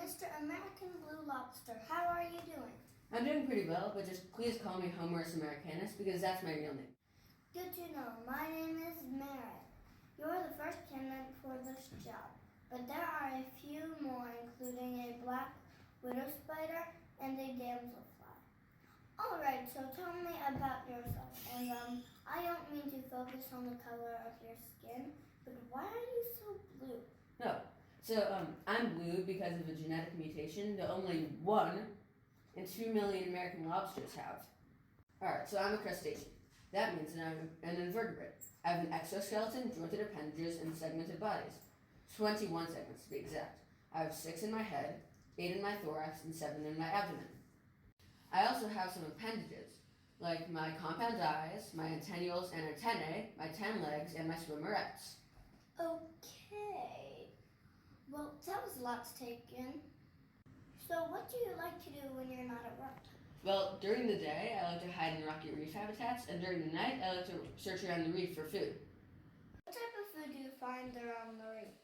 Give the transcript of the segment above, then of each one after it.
Mr. American Blue Lobster. How are you doing? I'm doing pretty well, but just please call me Homerus Americanus because that's my real name. Good to know. My name is Merritt. You're the first candidate for this job, but there are a few more, including a black widow spider and a damselfly. Alright, so tell me about yourself. And I don't mean to focus on the color of your skin, but why are you so blue? No. I'm blue because of a genetic mutation that only 1 in 2 million American lobsters have. Alright, so I'm a crustacean. That means that I'm an invertebrate. I have an exoskeleton, jointed appendages, and segmented bodies. 21 segments to be exact. I have 6 in my head, 8 in my thorax, and 7 in my abdomen. I also have some appendages, like my compound eyes, my antennules and antennae, my 10 legs, and my swimmerettes. Okay. Well, that was a lot to take in. So what do you like to do when you're not at work? Well, during the day, I like to hide in rocky reef habitats, and during the night, I like to search around the reef for food. What type of food do you find around the reef?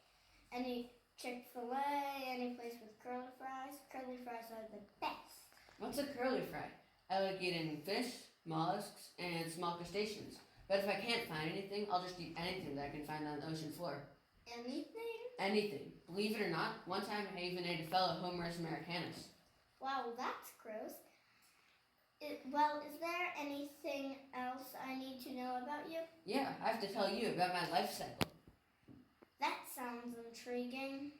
Any Chick-fil-A, any place with curly fries? Curly fries are the best. What's a curly fry? I like eating fish, mollusks, and small crustaceans. But if I can't find anything, I'll just eat anything that I can find on the ocean floor. Anything? Anything. Believe it or not, one time I even ate a fellow Homerus Americanus. Wow, that's gross. Well, is there anything else I need to know about you? Yeah, I have to tell you about my life cycle. That sounds intriguing.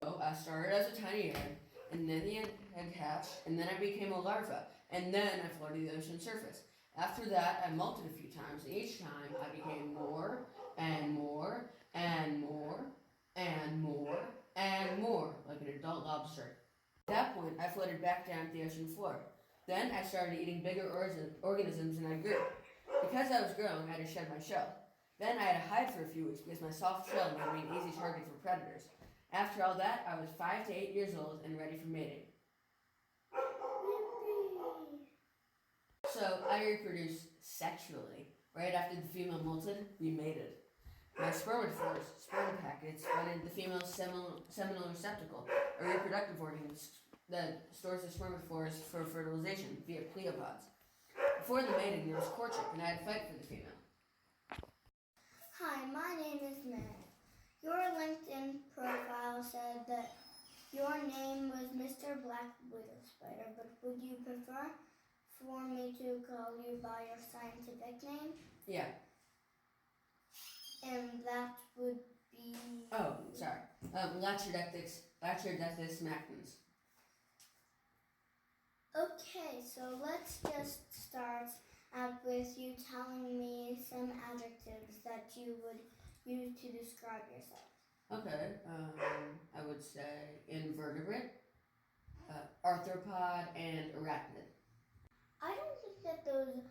So I started as a tiny egg, and then the egg hatched, and then I became a larva, and then I floated the ocean surface. After that, I molted a few times, and each time I became more and more and more and more and more, like an adult lobster. At that point, I floated back down to the ocean floor. Then I started eating bigger organisms and I grew. Because I was growing, I had to shed my shell. Then I had to hide for a few weeks because my soft shell made me an easy target for predators. After all that, I was 5 to 8 years old and ready for mating. So I reproduced sexually. Right after the female molted, we mated. My spermatophores, sperm packets, went into the female's seminal receptacle, a reproductive organ that stores the spermatophores for fertilization via pleopods. Before the mating, there was courtship, and I had to fight for the female. Hi, my name is Matt. Your LinkedIn profile said that your name was Mr. Black Widow Spider, but would you prefer for me to call you by your scientific name? Yeah. And that would be... Oh, sorry. Latrodectus mactans. Okay, so let's just start out with you telling me some adjectives that you would use to describe yourself. Okay, I would say invertebrate, arthropod, and arachnid. I don't think that those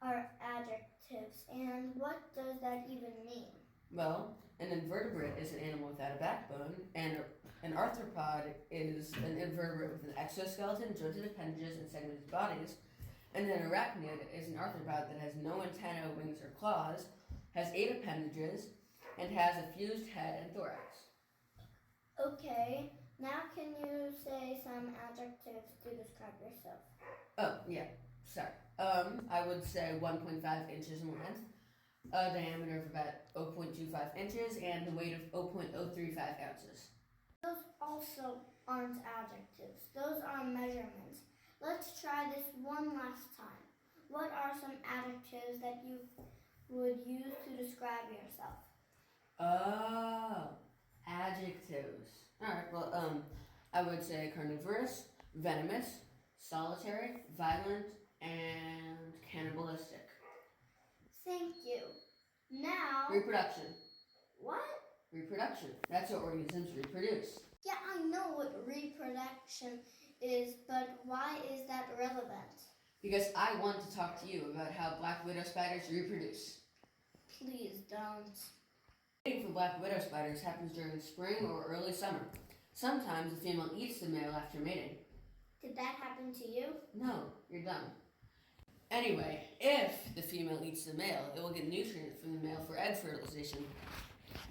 are adjectives, and what does that even mean? Well, an invertebrate is an animal without a backbone, and an arthropod is an invertebrate with an exoskeleton, jointed appendages, and segmented bodies. And an arachnid is an arthropod that has no antennae, wings, or claws, has 8 appendages, and has a fused head and thorax. Okay, now can you say some adjectives to describe yourself? Oh, yeah, sorry. I would say 1.5 inches in length, a diameter of about 0.25 inches, and a weight of 0.035 ounces. Those also aren't adjectives. Those are measurements. Let's try this one last time. What are some adjectives that you would use to describe yourself? Oh, adjectives. Alright, well, I would say carnivorous, venomous, solitary, violent, and cannibalistic. Thank you. Now... Reproduction. What? Reproduction. That's how organisms reproduce. Yeah, I know what reproduction is, but why is that relevant? Because I want to talk to you about how black widow spiders reproduce. Please don't. Mating for black widow spiders happens during spring or early summer. Sometimes the female eats the male after mating. Did that happen to you? No, you're done. Anyway, if the female eats the male, it will get nutrients from the male for egg fertilization.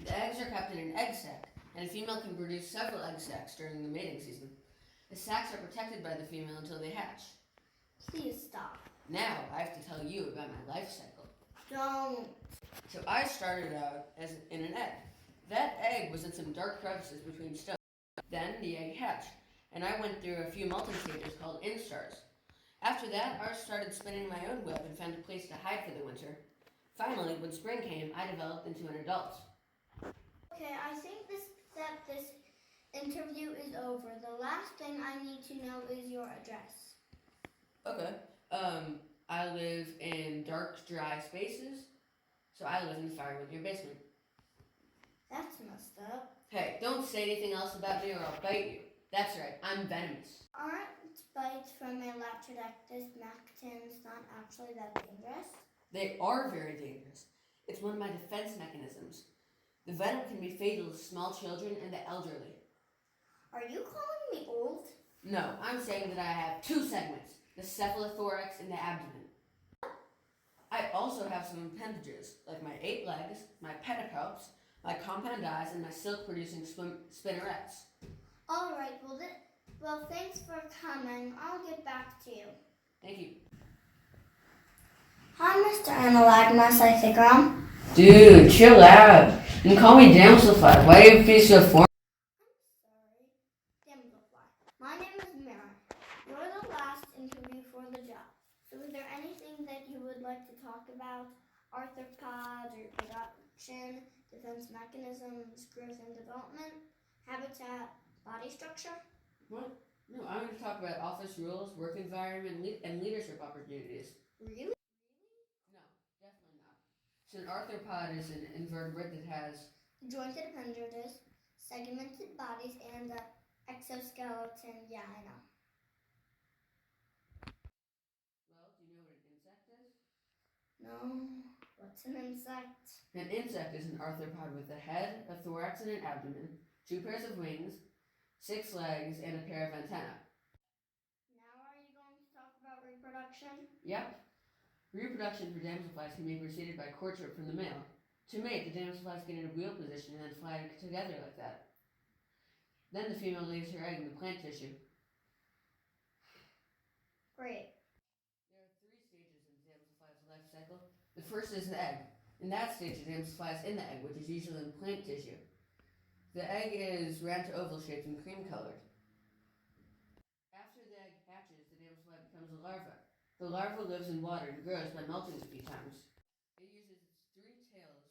The eggs are kept in an egg sac, and a female can produce several egg sacs during the mating season. The sacs are protected by the female until they hatch. Please stop. Now I have to tell you about my life cycle. Don't. So I started out in an egg. That egg was in some dark crevices between stones. Then the egg hatched, and I went through a few molting stages called instars. After that, I started spinning my own web and found a place to hide for the winter. Finally, when spring came, I developed into an adult. Okay, I think that this interview is over. The last thing I need to know is your address. Okay. I live in dark, dry spaces, so I live in the firewood in your basement. That's messed up. Hey, don't say anything else about me or I'll bite you. That's right, I'm venomous. Aren't bites from a Latrodactylus mactans not actually that dangerous? They are very dangerous. It's one of my defense mechanisms. The venom can be fatal to small children and the elderly. Are you calling me old? No, I'm saying that I have two segments, the cephalothorax and the abdomen. I also have some appendages, like my 8 legs, my pedipalps, my compound eyes, and my silk-producing spinnerets. All right, well, thanks for coming. I'll get back to you. Thank you. Hi, Mr. Analagma cythogram. Dude, chill out. You can call me Damselfly. Why do you feel so foreign? I'm sorry. Damselfly. My name is Mira. You're the last interview for the job. So is there anything that you would like to talk about? Arthropods, reproduction, defense mechanisms, growth and development, habitat, body structure? What? No, I'm going to talk about office rules, work environment, and leadership opportunities. Really? No, definitely not. So an arthropod is an invertebrate that has Jointed appendages, segmented bodies, and the exoskeleton. Yeah, I know. well, do you know what an insect is? No. What's an insect? An insect is an arthropod with a head, a thorax, and an abdomen, 2 pairs of wings, 6 legs, and a pair of antennae. Now are you going to talk about reproduction? Yep. Reproduction for damselflies can be preceded by courtship from the male. To mate, the damselflies get in a wheel position and then fly together like that. Then the female lays her egg in the plant tissue. Great. There are 3 stages in the damselfly's life cycle. The first is the egg. In that stage, the damselfly is in the egg, which is usually in plant tissue. The egg is round to oval shaped and cream colored. After the egg hatches, the damselfly becomes a larva. The larva lives in water and grows by melting a few times. It uses its 3 tails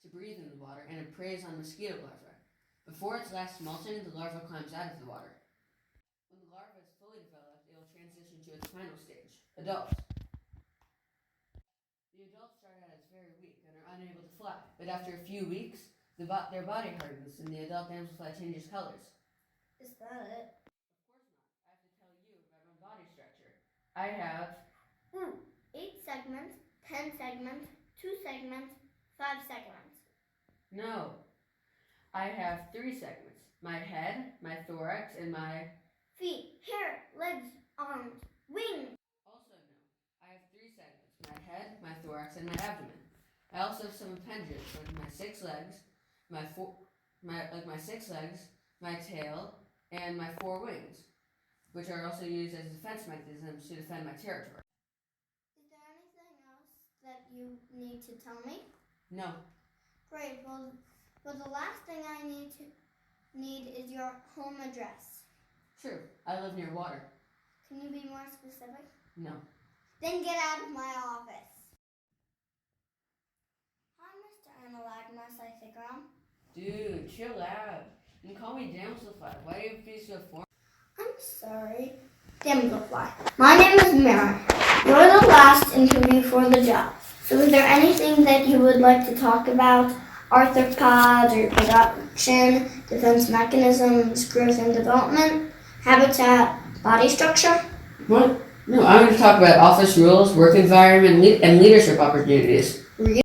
to breathe in the water and it preys on mosquito larvae. Before its last molting, the larva climbs out of the water. When the larva is fully developed, it will transition to its final stage, adults. The adults start out as very weak and are unable to fly, but after a few weeks, their body hardens and the adult damselfly changes colors. Is that it? Of course not. I have to tell you about my body structure. I have 8 segments, 10 segments, 2 segments, 5 segments. No. I have 3 segments. My head, my thorax, and my Feet, hair, legs, arms, wings. Also no. I have 3 segments. My head, my thorax, and my abdomen. I also have some appendages, like my 6 legs, my 6 legs, my tail, and my 4 wings, which are also used as defense mechanisms to defend my territory. Is there anything else that you need to tell me? No. Great. Well, the last thing I need is your home address. Sure. I live near water. Can you be more specific? No. Then get out of my office. Hi, Mr. Analagma cythogram. Dude, chill out. You can call me Damselfly. Why do you feel so foreign? I'm sorry. Damselfly. My name is Mira. You're the last interview for the job. So is there anything that you would like to talk about? Arthropods, reproduction, defense mechanisms, growth and development, habitat, body structure? What? No, I'm going to talk about office rules, work environment, and leadership opportunities. Really?